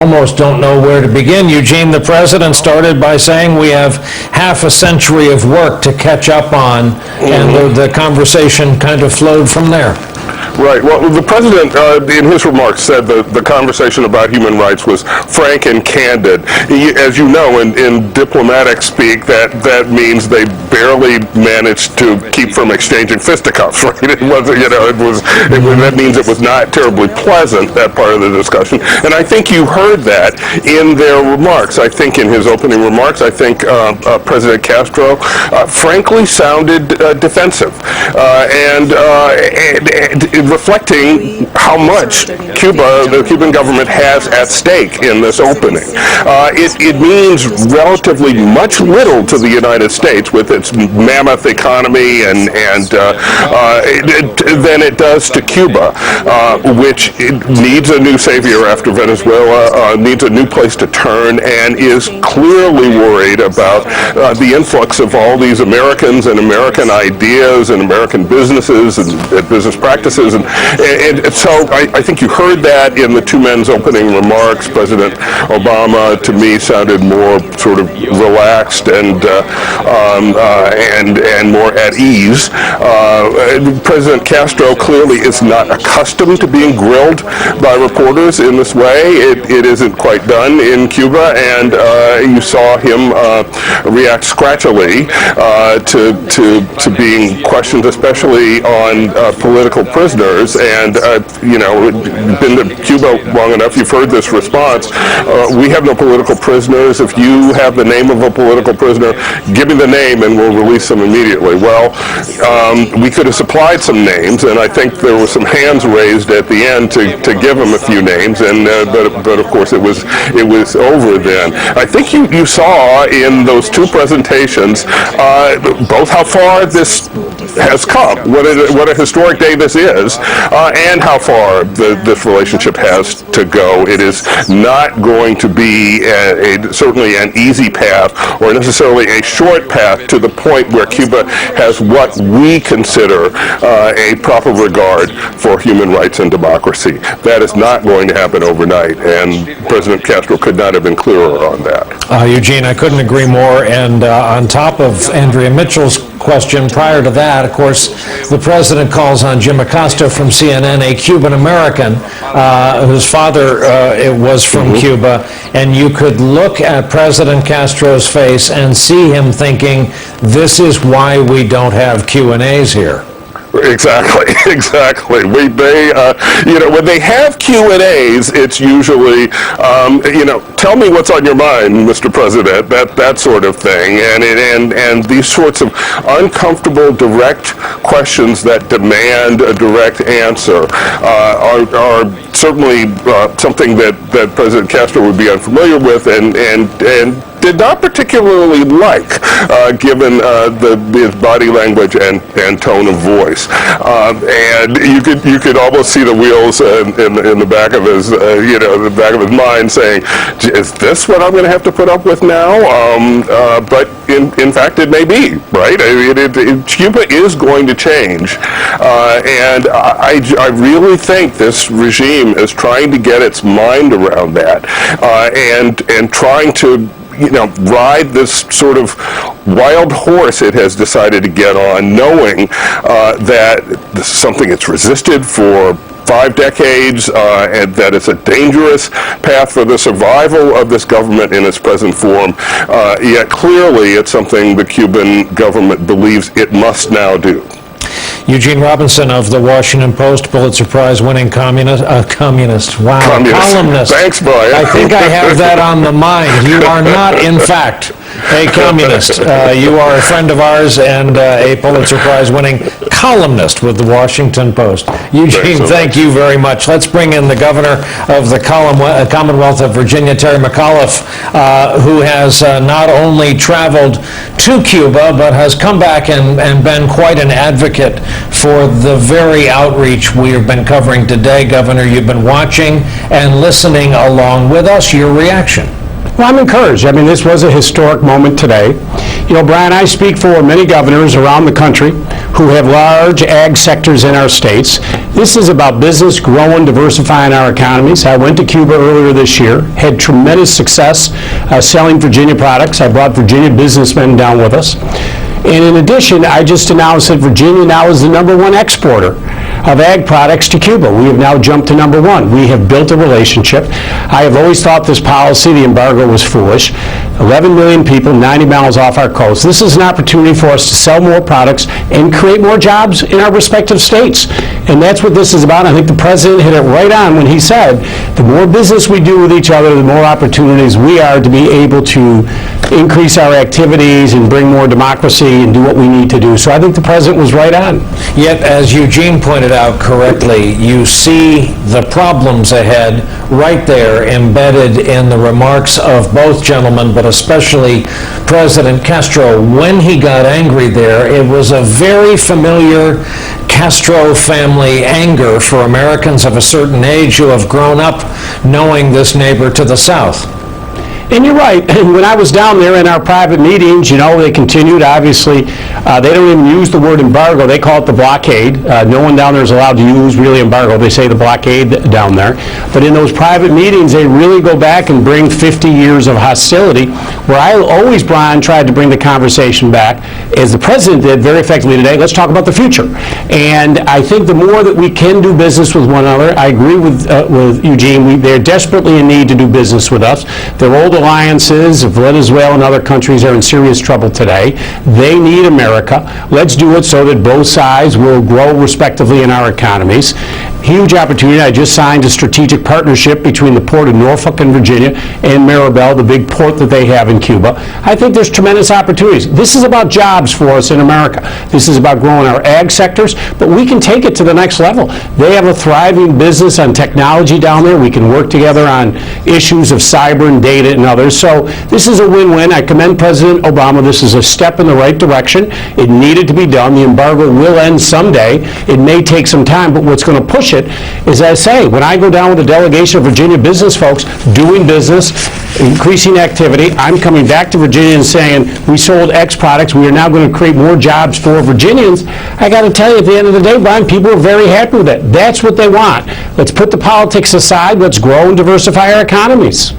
Almost don't know where to begin. Eugene, the president started by saying we have half a century of work to catch up on, and the conversation kind of flowed from there. Right. Well, the president, in his remarks, said that the conversation about human rights was frank and candid. As you know, in diplomatic speak, that means they barely managed to keep from exchanging fisticuffs. Right? It wasn't, that means it was not terribly pleasant, that part of the discussion. And I think you heard that in their remarks. I think in his opening remarks, I think President Castro, frankly, sounded defensive and reflecting how much the Cuban government has at stake in this opening. It means relatively much little to the United States with its mammoth economy and than it does to Cuba, which needs a new savior after Venezuela, needs a new place to turn, and is clearly worried about the influx of all these Americans and American ideas and American businesses and business practices. And so I think you heard that in the two men's opening remarks. President Obama, to me, sounded more sort of relaxed and more at ease. President Castro clearly is not accustomed to being grilled by reporters in this way. It isn't quite done in Cuba, and you saw him react scratchily to being questioned, especially on political prisoners. And been to Cuba long enough, you've heard this response. We have no political prisoners. If you have the name of a political prisoner, give me the name and we'll release them immediately. Well, we could have supplied some names, and I think there were some hands raised at the end to give them a few names, and but of course it was over then. I think you saw in those two presentations both how far this has come, what a historic day this is, and how far this relationship has to go. It is not going to be certainly an easy path or necessarily a short path to the point where Cuba has what we consider a proper regard for human rights and democracy. That is not going to happen overnight, and President Castro could not have been clearer on that. Eugene, I couldn't agree more. And on top of Andrea Mitchell's question prior to that, of course, the president calls on Jim Acosta from CNN, a Cuban American whose father was from Cuba, and you could look at President Castro's face and see him thinking, this is why we don't have Q&As here. Exactly. When they have Q&As, it's usually, tell me what's on your mind, Mr. President, that sort of thing, and these sorts of uncomfortable, direct questions that demand a direct answer are certainly something that President Castro would be unfamiliar with and did not particularly like, given his body language and tone of voice, and you could almost see the wheels in the back of his the back of his mind saying, "Is this what I'm going to have to put up with now?" But in fact, it may be, right. I mean, Cuba is going to change, and I really think this regime is trying to get its mind around that, and trying to ride this sort of wild horse it has decided to get on, knowing that this is something it's resisted for 5 decades, and that it's a dangerous path for the survival of this government in its present form. Yet clearly it's something the Cuban government believes it must now do. Eugene Robinson of the Washington Post, Pulitzer Prize winning columnist. Thanks, Brian. I think I have that on the mind. You are not, in fact, a communist. You are a friend of ours and a Pulitzer Prize winning columnist with the Washington Post. Eugene, thank you very much. Let's bring in the governor of the Commonwealth of Virginia, Terry McAuliffe, who has not only traveled to Cuba, but has come back and been quite an advocate for the very outreach we have been covering today. Governor, you've been watching and listening along with us. Your reaction? Well, I'm encouraged. I mean, this was a historic moment today. You know, Brian, I speak for many governors around the country who have large ag sectors in our states. This is about business growing, diversifying our economies. I went to Cuba earlier this year, had tremendous success selling Virginia products. I brought Virginia businessmen down with us. And in addition, I just announced that Virginia now is the #1 exporter of ag products to Cuba. We have now jumped to #1. We have built a relationship. I have always thought this policy, the embargo, was foolish. 11 million people, 90 miles off our coast. This is an opportunity for us to sell more products and create more jobs in our respective states. And that's what this is about. I think the president hit it right on when he said, the more business we do with each other, the more opportunities we are to be able to increase our activities and bring more democracy and do what we need to do. So I think the president was right on. Yet, as Eugene pointed out correctly, you see the problems ahead right there embedded in the remarks of both gentlemen, but especially President Castro. When he got angry there, it was a very familiar Castro family anger for Americans of a certain age who have grown up knowing this neighbor to the south. And you're right. When I was down there in our private meetings, you know, they continued, obviously, they don't even use the word embargo. They call it the blockade. No one down there is allowed to use really embargo. They say the blockade down there. But in those private meetings, they really go back and bring 50 years of hostility, where I always, Brian, tried to bring the conversation back, as the president did very effectively today. Let's talk about the future. And I think the more that we can do business with one another, I agree with Eugene, they're desperately in need to do business with us. They're old alliances of Venezuela and other countries are in serious trouble today. They need America. Let's do it so that both sides will grow respectively in our economies. Huge opportunity. I just signed a strategic partnership between the Port of Norfolk and Virginia and Maribel, the big port that they have in Cuba. I think there's tremendous opportunities. This is about jobs for us in America. This is about growing our ag sectors, but we can take it to the next level. They have a thriving business on technology down there. We can work together on issues of cyber and data and others. So this is a win-win. I commend President Obama. This is a step in the right direction. It needed to be done. The embargo will end someday. It may take some time, but what's going to push it is, as I say, when I go down with a delegation of Virginia business folks doing business, increasing activity, I'm coming back to Virginia and saying, we sold X products, we are now going to create more jobs for Virginians. I got to tell you, at the end of the day, Brian, people are very happy with it. That's what they want. Let's put the politics aside. Let's grow and diversify our economies.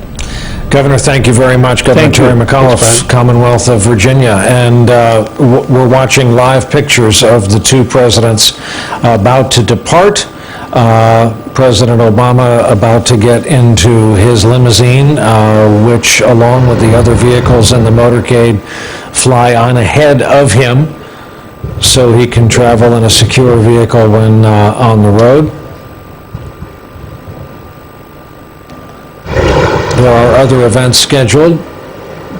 Governor, thank you very much. Governor Terry McAuliffe, Commonwealth of Virginia. And we're watching live pictures of the two presidents about to depart. President Obama about to get into his limousine, which, along with the other vehicles in the motorcade, fly on ahead of him so he can travel in a secure vehicle when on the road. There are other events scheduled.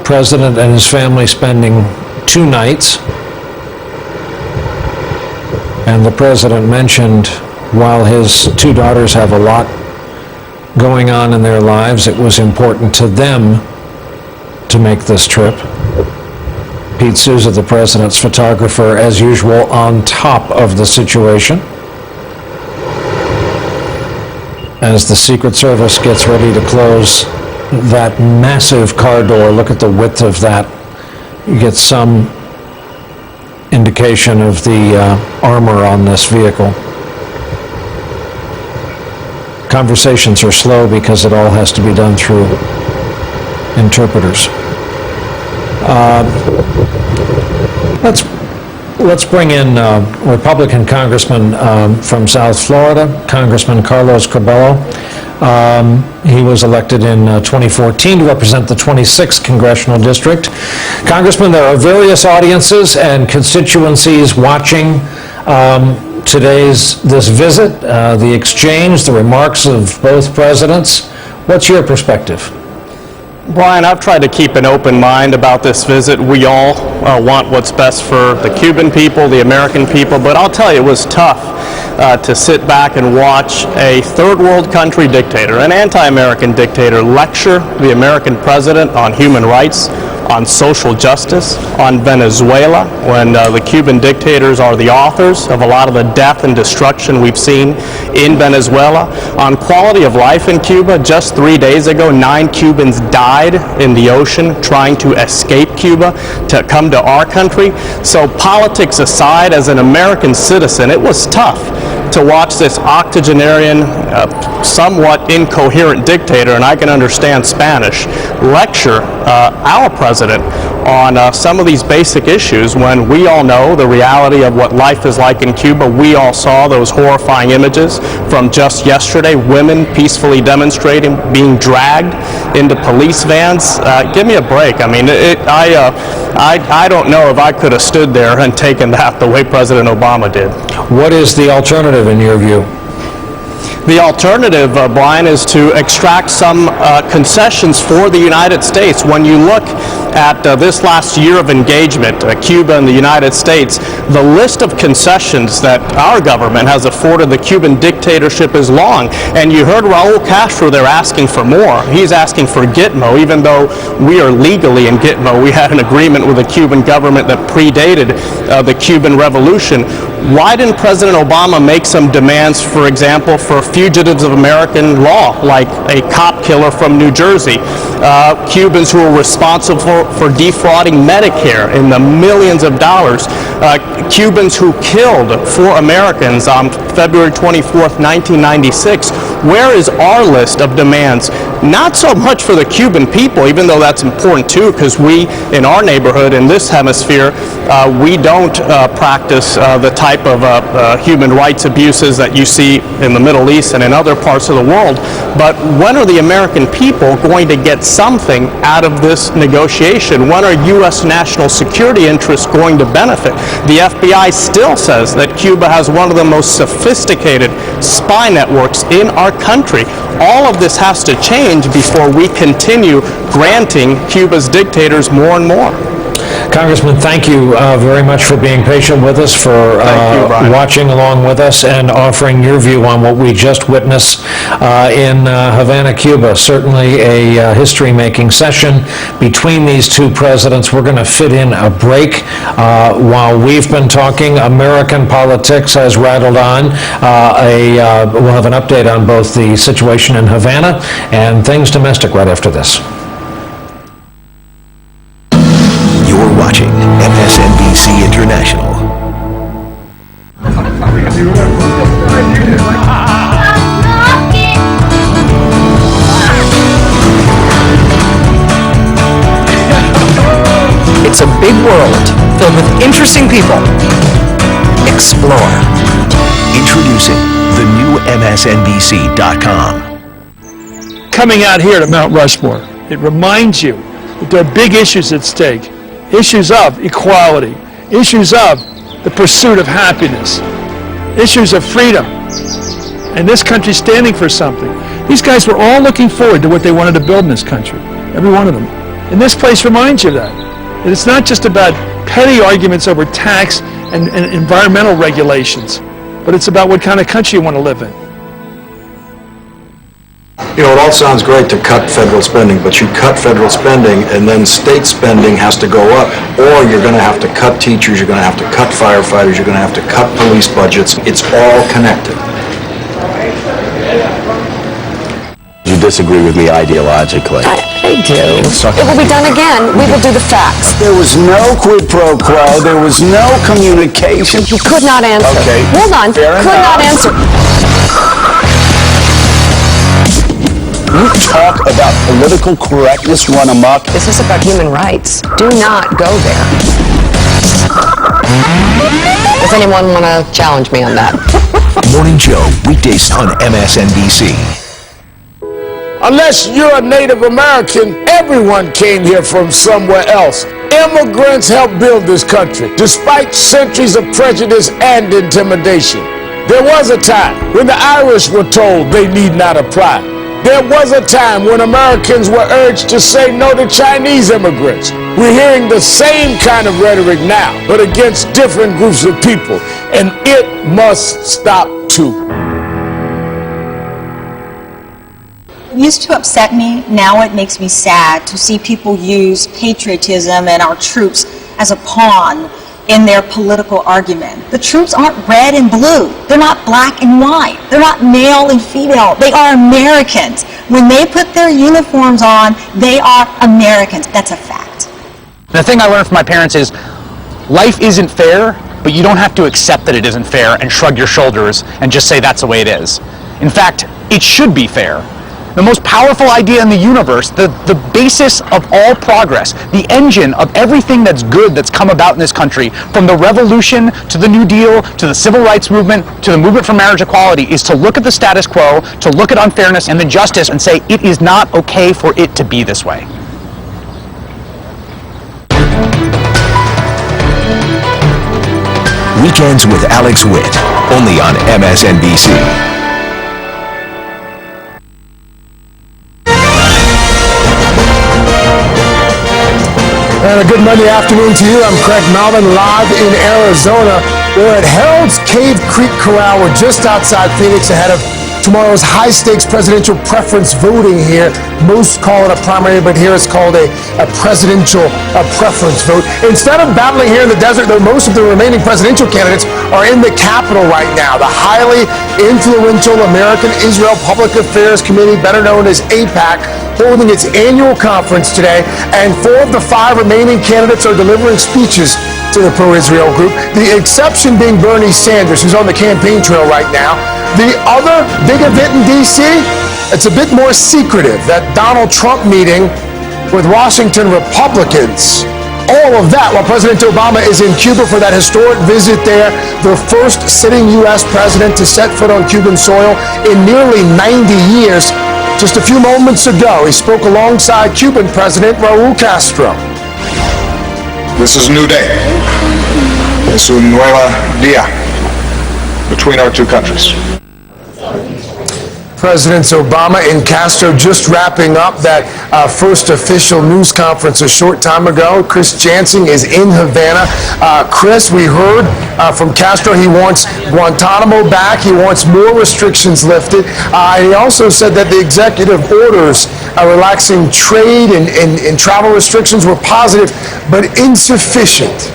President and his family spending 2 nights. And the president mentioned, while his 2 daughters have a lot going on in their lives, it was important to them to make this trip. Pete Souza, the president's photographer, as usual, on top of the situation. As the Secret Service gets ready to close that massive car door, look at the width of that. You get some indication of the armor on this vehicle. Conversations are slow because it all has to be done through interpreters. Let's bring in Republican Congressman from South Florida, Congressman Carlos Curbelo. He was elected in 2014 to represent the 26th Congressional District. Congressman, there are various audiences and constituencies watching this visit, the exchange, the remarks of both presidents. What's your perspective? Brian, I've tried to keep an open mind about this visit. We all want what's best for the Cuban people, the American people, but I'll tell you, it was tough to sit back and watch a third world country dictator, an anti-American dictator, lecture the American president on human rights, on social justice, on Venezuela, when the Cuban dictators are the authors of a lot of the death and destruction we've seen in Venezuela, on quality of life in Cuba. Just 3 days ago, 9 Cubans died in the ocean trying to escape Cuba to come to our country. So politics aside, as an American citizen, it was tough to watch this octogenarian, somewhat incoherent dictator, and I can understand Spanish, lecture our president on some of these basic issues when we all know the reality of what life is like in Cuba. We all saw those horrifying images from just yesterday, women peacefully demonstrating, being dragged into police vans. Give me a break. I mean, I don't know if I could have stood there and taken that the way President Obama did. What is the alternative in your view? The alternative, Brian, is to extract some concessions for the United States. When you look at this last year of engagement, Cuba and the United States, the list of concessions that our government has afforded the Cuban dictatorship is long. And you heard Raul Castro there asking for more. He's asking for Gitmo, even though we are legally in Gitmo. We had an agreement with the Cuban government that predated the Cuban Revolution. Why didn't President Obama make some demands, for example, for fugitives of American law, like a cop killer from New Jersey, Cubans who were responsible for defrauding Medicare in the millions of dollars, Cubans who killed 4 Americans on February 24th, 1996? Where is our list of demands? Not so much for the Cuban people, even though that's important too, because we, in our neighborhood, in this hemisphere, we don't practice the type of human rights abuses that you see in the Middle East and in other parts of the world. But when are the American people going to get something out of this negotiation? When are U.S. national security interests going to benefit? The FBI still says that Cuba has one of the most sophisticated spy networks in our country. All of this has to change before we continue granting Cuba's dictators more and more. Congressman, thank you very much for being patient with us, for watching along with us and offering your view on what we just witnessed in Havana, Cuba. Certainly a history-making session between these two presidents. We're going to fit in a break while we've been talking. American politics has rattled on. We'll have an update on both the situation in Havana and things domestic right after this. You're watching MSNBC International. It's a big world filled with interesting people. Explore. Introducing the new MSNBC.com. Coming out here to Mount Rushmore, it reminds you that there are big issues at stake. Issues of equality, issues of the pursuit of happiness, issues of freedom, and this country standing for something. These guys were all looking forward to what they wanted to build in this country, every one of them. And this place reminds you of that. And it's not just about petty arguments over tax and environmental regulations, but it's about what kind of country you want to live in. You know, it all sounds great to cut federal spending, but you cut federal spending and then state spending has to go up, or you're going to have to cut teachers, you're going to have to cut firefighters, you're going to have to cut police budgets. It's all connected. You disagree with me ideologically. I do. It will be done again. We will do the facts. There was no quid pro quo. There was no communication. You could not answer. Okay. Hold on. Could not answer. You talk about political correctness run amok. This is about human rights. Do not go there. Does anyone want to challenge me on that? Morning Joe, weekdays on MSNBC. Unless you're a Native American, everyone came here from somewhere else. Immigrants helped build this country, despite centuries of prejudice and intimidation. There was a time when the Irish were told they need not apply. There was a time when Americans were urged to say no to Chinese immigrants. We're hearing the same kind of rhetoric now, but against different groups of people, and it must stop too. used to upset me, now it makes me sad to see people use patriotism and our troops as a pawn in their political argument. The troops aren't red and blue. They're not black and white. They're not male and female. They are Americans. When they put their uniforms on, they are Americans. That's a fact. The thing I learned from my parents is life isn't fair, but you don't have to accept that it isn't fair and shrug your shoulders and just say that's the way it is. In fact, it should be fair. The most powerful idea in the universe, the basis of all progress, the engine of everything that's good that's come about in this country, from the revolution to the New Deal to the civil rights movement to the movement for marriage equality, is to look at the status quo, to look at unfairness and injustice and say it is not okay for it to be this way. Weekends with Alex Witt, only on MSNBC. And a good Monday afternoon to you. I'm Craig Melvin, live in Arizona. We're at Harold's Cave Creek Corral. We're just outside Phoenix ahead of tomorrow's high-stakes presidential preference voting here. Most call it a primary, but here it's called a presidential preference vote. Instead of battling here in the desert, though, most of the remaining presidential candidates are in the Capitol right now. The highly influential American-Israel Public Affairs Committee, better known as AIPAC, holding its annual conference today, and 4 of the 5 remaining candidates are delivering speeches to the pro-Israel group, the exception being Bernie Sanders, who's on the campaign trail right now. The other big event in D.C., it's a bit more secretive, that Donald Trump meeting with Washington Republicans. All of that while President Obama is in Cuba for that historic visit there, the first sitting U.S. president to set foot on Cuban soil in nearly 90 years. Just a few moments ago, he spoke alongside Cuban President Raul Castro. This is a new day. Es un nuevo día between our two countries. Presidents Obama and Castro just wrapping up that first official news conference a short time ago. Chris Jansing is in Havana. Chris, we heard from Castro he wants Guantanamo back. He wants more restrictions lifted. He also said that the executive orders relaxing trade and travel restrictions were positive but insufficient.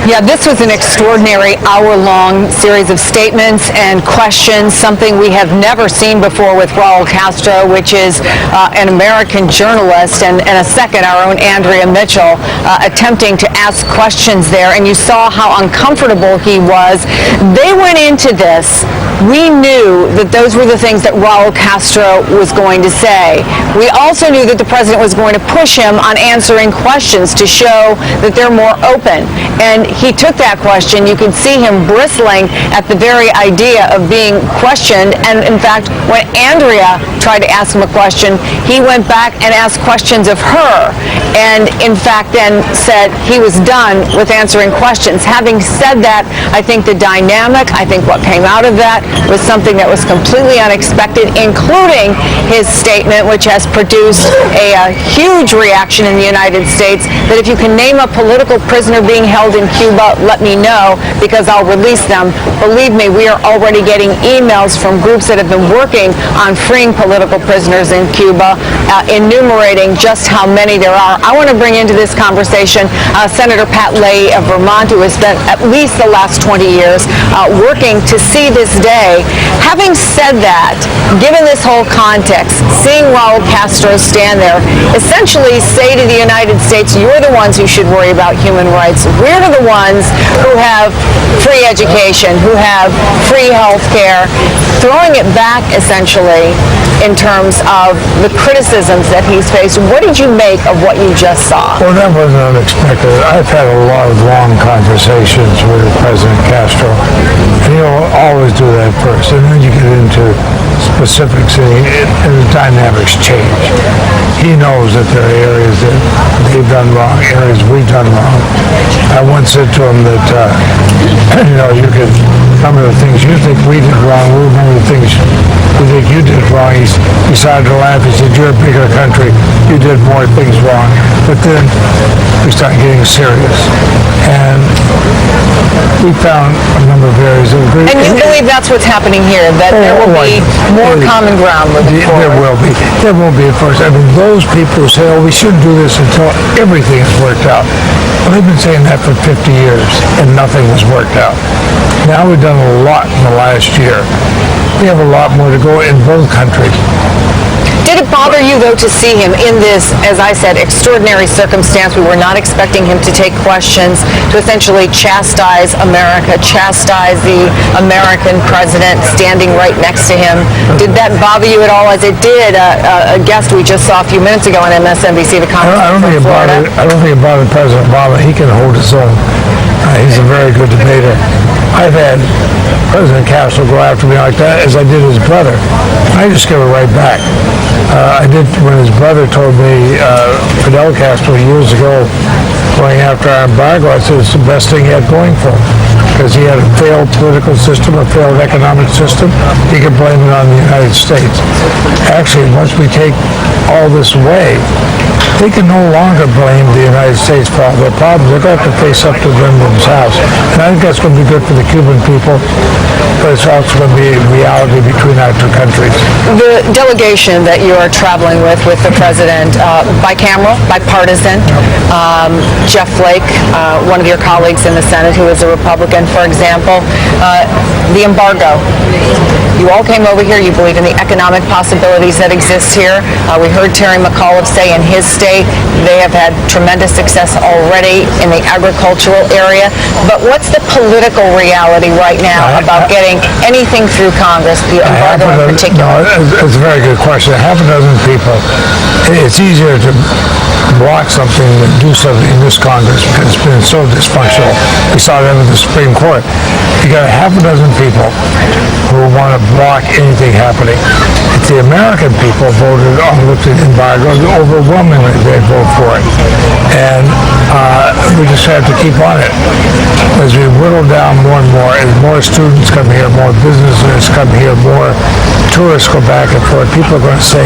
Yeah, this was an extraordinary hour-long series of statements and questions, something we have never seen before with Raul Castro, which is an American journalist, and a second, our own Andrea Mitchell, attempting to ask questions there. And you saw how uncomfortable he was. They went into this. We knew that those were the things that Raul Castro was going to say. We also knew that the president was going to push him on answering questions to show that they're more open. And he took that question. You could see him bristling at the very idea of being questioned. And in fact, when Andrea tried to ask him a question, he went back and asked questions of her. And in fact, then said he was done with answering questions. Having said that, I think the dynamic, I think what came out of that was something that was completely unexpected, including his statement, which has produced a huge reaction in the United States, that if you can name a political prisoner being held in Cuba, let me know, because I'll release them. Believe me, we are already getting emails from groups that have been working on freeing political prisoners in Cuba, enumerating just how many there are. I want to bring into this conversation Senator Pat Leahy of Vermont, who has spent at least the last 20 years working to see this day. Having said that, given this whole context, seeing Raul Castro stand there, essentially say to the United States, you're the ones who should worry about human rights. We're the ones who have free education, who have free health care, throwing it back essentially in terms of the criticisms that he's faced. What did you make of what you just saw? Well, that wasn't unexpected. I've had a lot of long conversations with President Castro, and he'll always do that first, and then you get into specifics, and the dynamics change. He knows that there are areas that they've done wrong, areas we've done wrong. I once said to him that, you could remember the things you think we did wrong, we remember the things we think you did wrong. He started to laugh. He said, you're a bigger country. You did more things wrong. But then we started getting serious. And we found a number of areas of agreement. And you believe that's what's happening here, that there will be more common ground moving forward? There will be. There will be, of course. I mean, those people who say, oh, we shouldn't do this until everything is worked out. Well, they've been saying that for 50 years, and nothing was worked out. Now we've done a lot in the last year. We have a lot more to go in both countries. Did it bother you, though, to see him in this, as I said, extraordinary circumstance? We were not expecting him to take questions, to essentially chastise America, chastise the American president standing right next to him. Did that bother you at all, as it did a guest we just saw a few minutes ago on MSNBC, the congressman from Florida? I don't think it bothered President Obama. He can hold his own. He's a very good debater. I've had President Castro go after me like that, as I did his brother. I just give it right back. I did when his brother told me, Fidel Castro, years ago, going after our embargo, I said it's the best thing he had going for him. Because he had a failed political system, a failed economic system, he could blame it on the United States. Actually, once we take all this away, they can no longer blame the United States for all their problems. They're going to have to face up to them themselves. And I think that's going to be good for the Cuban people, but it's also going to be a reality between our two countries. The delegation that you are traveling with the president, bicameral, bipartisan, Jeff Flake, one of your colleagues in the Senate who is a Republican, for example, the embargo. You all came over here. You believe in the economic possibilities that exist here. We heard Terry McAuliffe say in his state they have had tremendous success already in the agricultural area. But what's the political reality right now about getting anything through Congress, the embargo in particular? No, it's a very good question. Half a dozen people. It's easier to block something than do something in this Congress because it's been so dysfunctional. We saw that with the Supreme Court. You got half a dozen people who want to block anything happening. If the American people voted on lifting the embargo, overwhelmingly they'd vote for it. And we just have to keep on it. As we whittle down more and more, as more students come here, more businesses come here, more tourists go back and forth, people are going to say,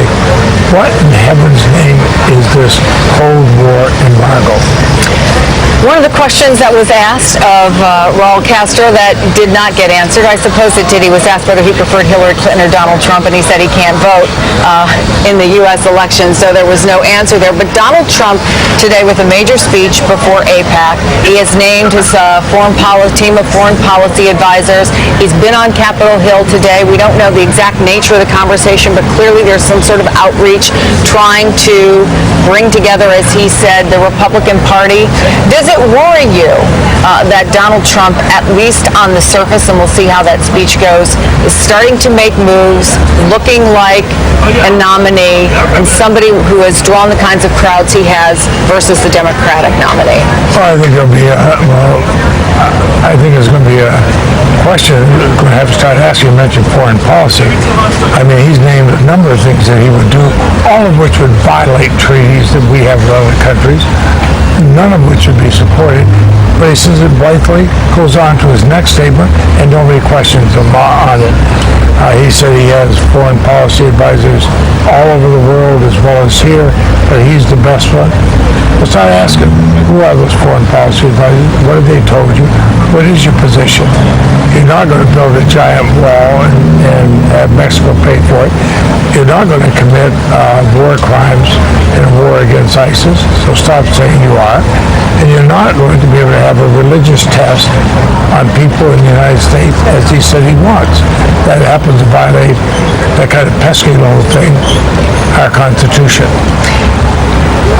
what in heaven's name is this Cold War embargo? One of the questions that was asked of Raul Castro that did not get answered, I suppose it did, he was asked whether he preferred Hillary Clinton or Donald Trump, and he said he can't vote in the U.S. election, so there was no answer there. But Donald Trump today with a major speech before AIPAC, he has named his team of foreign policy advisors. He's been on Capitol Hill today. We don't know the exact nature of the conversation, but clearly there's some sort of outreach trying to bring together, as he said, the Republican Party. Does it worry you that Donald Trump, at least on the surface, and we'll see how that speech goes, is starting to make moves, looking like a nominee, and somebody who has drawn the kinds of crowds he has versus the Democratic nominee? Well, I think there'll be I think it's going to be a question we're going to have to start asking. You mentioned foreign policy. I mean, he's named a number of things that he would do, all of which would violate treaties that we have with other countries, none of which would be supported. But he says it blithely, goes on to his next statement, and nobody questions him on it. He said he has foreign policy advisors all over the world as well as here, but he's the best one. Well, start asking, who are those foreign policy advisors? What have they told you? What is your position? You're not going to build a giant wall and have Mexico pay for it. You're not going to commit war crimes in a war against ISIS, so stop saying you are. And you're not going to be able to have a religious test on people in the United States, as he said he wants. That happens to violate that kind of pesky little thing, our Constitution.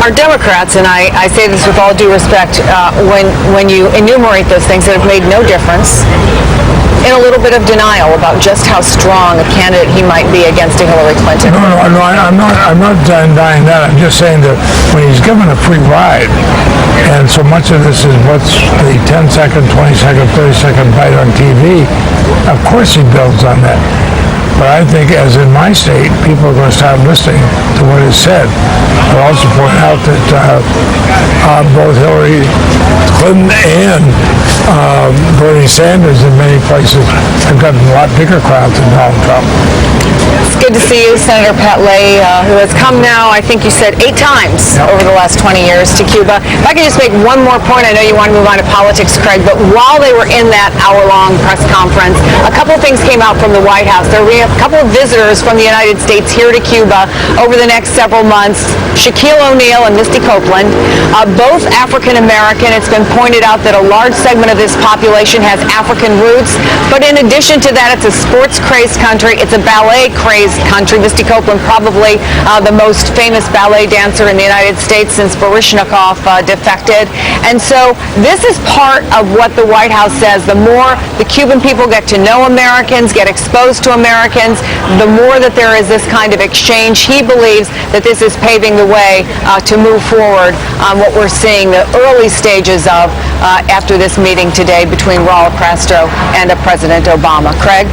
Our Democrats, and I say this with all due respect, when you enumerate those things that have made no difference, in a little bit of denial about just how strong a candidate he might be against a Hillary Clinton. No, I'm not denying that. I'm just saying that when he's given a free ride, and so much of this is what's the 10-second, 20-second, 30-second bite on TV, of course he builds on that. But I think, as in my state, people are going to start listening to what is said. I'll also point out that both Hillary Clinton and Bernie Sanders in many places have gotten a lot bigger crowds than Donald Trump. It's good to see you, Senator Pat Leahy, who has come now, I think you said 8 times over the last 20 years to Cuba. If I could just make one more point, I know you want to move on to politics, Craig, but while they were in that hour-long press conference, a couple of things came out from the White House. There we have a couple of visitors from the United States here to Cuba over the next several months, Shaquille O'Neal and Misty Copeland, both African-American. It's been pointed out that a large segment of this population has African roots, but in addition to that, it's a sports-crazed country. It's a ballet-crazed country. Misty Copeland, probably the most famous ballet dancer in the United States since Baryshnikov defected. And so this is part of what the White House says. The more the Cuban people get to know Americans, get exposed to Americans, the more that there is this kind of exchange. He believes that this is paving the way to move forward on what we're seeing the early stages of after this meeting today between Raul Castro and President Obama. Craig?